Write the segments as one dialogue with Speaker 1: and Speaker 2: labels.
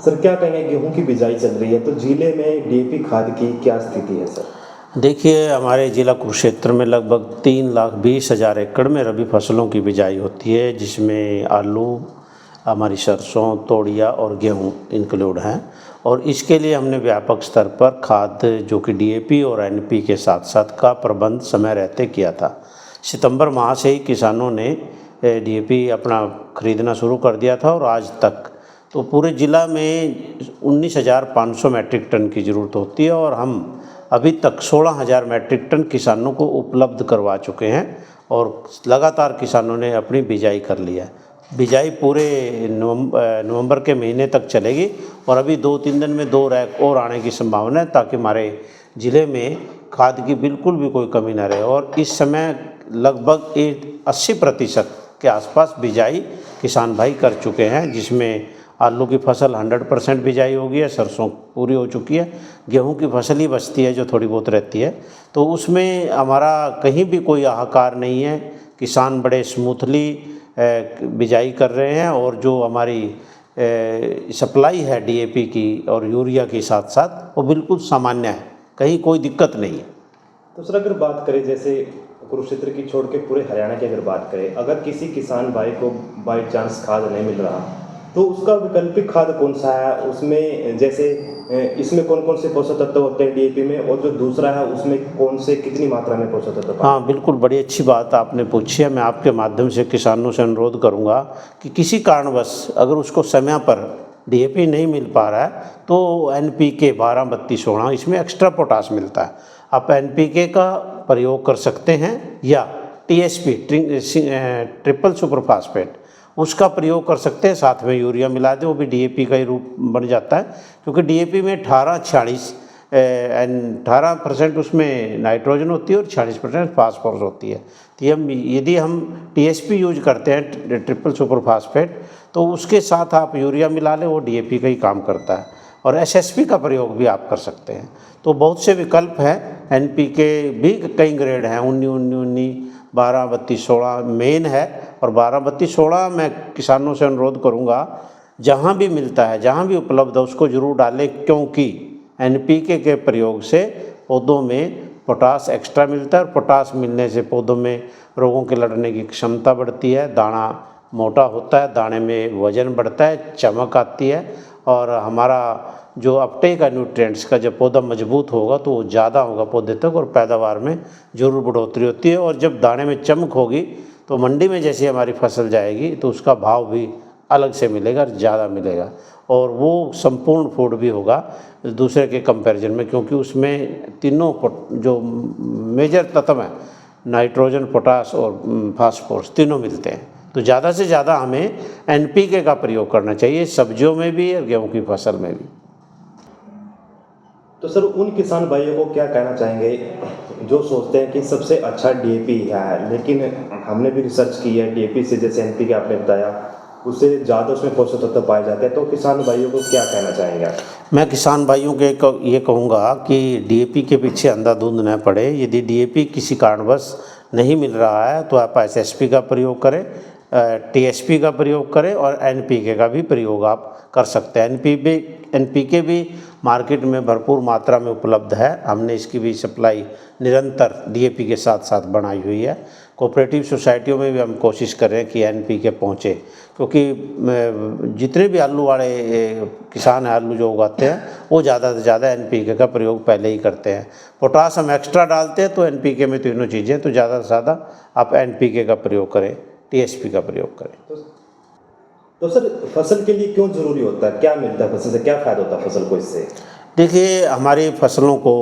Speaker 1: Sir क्या कहेंगे, गेहूं की बिजाई चल रही है तो जिले में डीएपी खाद की क्या स्थिति है सर?
Speaker 2: देखिए, हमारे जिला कुरुक्षेत्र में लगभग 3,20,000 एकड़ में रबी फसलों की बिजाई होती है, जिसमें आलू, हमारी सरसों, तोड़िया और गेहूँ इंक्लूड हैं। और इसके लिए हमने व्यापक स्तर पर खाद जो कि डीएपी और एनपी के साथ साथ का प्रबंध समय रहते किया था। सितंबर माह से ही किसानों ने डीएपी अपना खरीदना शुरू कर दिया था और आज तक तो पूरे ज़िला में 19,500 मैट्रिक टन की ज़रूरत होती है और हम अभी तक 16,000 मैट्रिक टन किसानों को उपलब्ध करवा चुके हैं और लगातार किसानों ने अपनी बिजाई कर लिया है। बिजाई पूरे नवंबर के महीने तक चलेगी और अभी 2-3 दिन में 2 रैक और आने की संभावना है, ताकि हमारे ज़िले में खाद की बिल्कुल भी कोई कमी ना रहे। और इस समय लगभग 80% के आसपास बिजाई किसान भाई कर चुके हैं, जिसमें आलू की फसल 100% बिजाई हो गई है, सरसों पूरी हो चुकी है, गेहूं की फसल ही बचती है जो थोड़ी बहुत रहती है। तो उसमें हमारा कहीं भी कोई हाहाकार नहीं है, किसान बड़े स्मूथली बिजाई कर रहे हैं और जो हमारी सप्लाई है डीएपी की और यूरिया के साथ साथ वो बिल्कुल सामान्य है, कहीं कोई दिक्कत नहीं है।
Speaker 1: तो सर अगर बात करें जैसे कुरुक्षेत्र की छोड़ के पूरे हरियाणा की अगर बात करें, अगर किसी किसान भाई को बाई चांस खाद नहीं मिल रहा तो उसका वैकल्पिक खाद कौन सा है? उसमें जैसे इसमें कौन कौन से पोषक तत्व होते हैं डीएपी में, और जो दूसरा है उसमें कौन से कितनी मात्रा में पोषक तत्व?
Speaker 2: हाँ, बिल्कुल, बड़ी अच्छी बात आपने पूछी है। मैं आपके माध्यम से किसानों से अनुरोध करूँगा कि किसी कारणवश अगर उसको समय पर डीएपी नहीं मिल पा रहा है तो एनपीके 12-32-16 इसमें एक्स्ट्रा पोटास मिलता है, आप एनपीके का प्रयोग कर सकते हैं, या टीएसपी ट्रिपल सुपर फास्फेट उसका प्रयोग कर सकते हैं। साथ में यूरिया मिला दें, वो भी डीएपी का ही रूप बन जाता है, क्योंकि डीएपी में 18% उसमें नाइट्रोजन होती है और 46% फास्फोरस होती है। तो यदि हम टीएसपी यूज करते हैं ट्रिपल सुपर फास्फेट, तो उसके साथ आप यूरिया मिला लें, वो डीएपी का ही काम करता है। और एसएसपी का प्रयोग भी आप कर सकते हैं। तो बहुत से विकल्प हैं, एनपीके भी कई ग्रेड हैं, 19-19-19, 12-32-16 मेन है। और 12-32-16 मैं किसानों से अनुरोध करूंगा, जहां भी मिलता है, जहां भी उपलब्ध है, उसको ज़रूर डालें, क्योंकि एनपीके के प्रयोग से पौधों में पोटास एक्स्ट्रा मिलता है और पोटास मिलने से पौधों में रोगों के लड़ने की क्षमता बढ़ती है, दाना मोटा होता है, दाने में वजन बढ़ता है, चमक आती है, और हमारा जो अपटेक है न्यूट्रिएंट्स का, जब पौधा मजबूत होगा तो वो ज़्यादा होगा पौधे तक और पैदावार में ज़रूर बढ़ोतरी होती है। और जब दाने में चमक होगी तो मंडी में जैसे हमारी फसल जाएगी तो उसका भाव भी अलग से मिलेगा, ज़्यादा मिलेगा, और वो संपूर्ण फूड भी होगा दूसरे के कंपैरिजन में, क्योंकि उसमें तीनों जो मेजर तत्व हैं, नाइट्रोजन, पोटास और फास्फोरस, तीनों मिलते हैं। तो ज़्यादा से ज़्यादा हमें एनपीके का प्रयोग करना चाहिए, सब्जियों में भी और गेहूं की फसल में भी।
Speaker 1: तो सर उन किसान भाइयों को क्या कहना चाहेंगे जो सोचते हैं कि सबसे अच्छा डीएपी है, लेकिन हमने भी रिसर्च की है डीएपी से, जैसे एनपीके आपने बताया, उससे ज़्यादा उसमें पोषक तत्व पाए जाते हैं, तो किसान भाइयों को क्या कहना चाहेंगे आप?
Speaker 2: मैं किसान भाइयों को ये कहूँगा कि डीएपी के पीछे अंधाधुंध न पड़े। यदि डीएपी किसी कारणवश नहीं मिल रहा है तो आप एसएसपी का प्रयोग करें, टीएसपी का प्रयोग करें और एनपीके का भी प्रयोग आप कर सकते हैं। एनपीके भी मार्केट में भरपूर मात्रा में उपलब्ध है, हमने इसकी भी सप्लाई निरंतर डीएपी के साथ साथ बढ़ाई हुई है। कोऑपरेटिव सोसाइटियों में भी हम कोशिश कर रहे हैं कि एनपीके पहुँचे, क्योंकि जितने भी आलू वाले किसान हैं, आलू जो उगाते हैं, वो ज़्यादा से ज़्यादा एनपीके का प्रयोग पहले ही करते हैं। पोटास हम एक्स्ट्रा डालते हैं, तो एनपीके में तीनों चीज़ें, तो ज़्यादा से ज़्यादा आप एनपीके का प्रयोग करें, टीएसपी का प्रयोग करें।
Speaker 1: तो सर फसल के लिए क्यों ज़रूरी होता है, क्या मिलता है फसल से, क्या फ़ायदा होता है फसल को इससे?
Speaker 2: देखिए, हमारी फसलों को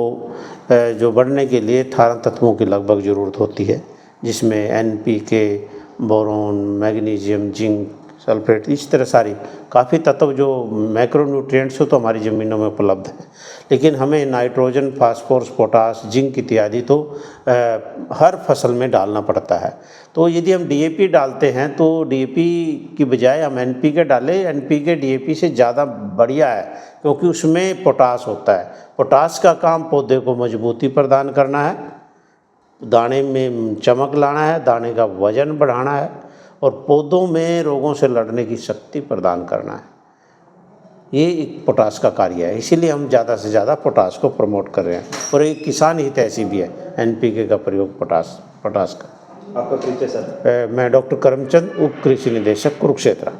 Speaker 2: जो बढ़ने के लिए 18 तत्वों की लगभग ज़रूरत होती है, जिसमें NPK, boron, magnesium, zinc, sulphate, इस तरह सारी काफ़ी तत्व जो मैक्रोन्यूट्रिएंट्स हो तो हमारी ज़मीनों में उपलब्ध है। लेकिन हमें नाइट्रोजन, फास्फोरस, पोटास, जिंक इत्यादि तो हर फसल में डालना पड़ता है। तो यदि हम डीएपी डालते हैं तो डीएपी की बजाय हम एनपीके डालें, एनपीके डीएपी से ज़्यादा बढ़िया है, क्योंकि उसमें पोटास होता है। पोटास का काम पौधे को मजबूती प्रदान करना है, दाने में चमक लाना है, दाने का वजन बढ़ाना है और पौधों में रोगों से लड़ने की शक्ति प्रदान करना है। ये एक पोटाश का कार्य है, इसीलिए हम ज़्यादा से ज़्यादा पोटाश को प्रमोट कर रहे हैं। और एक किसान हितैषी भी है एनपीके का प्रयोग पोटाश का।
Speaker 1: आपका परिचय सर?
Speaker 2: मैं डॉक्टर करमचंद, उप कृषि निदेशक, कुरुक्षेत्र।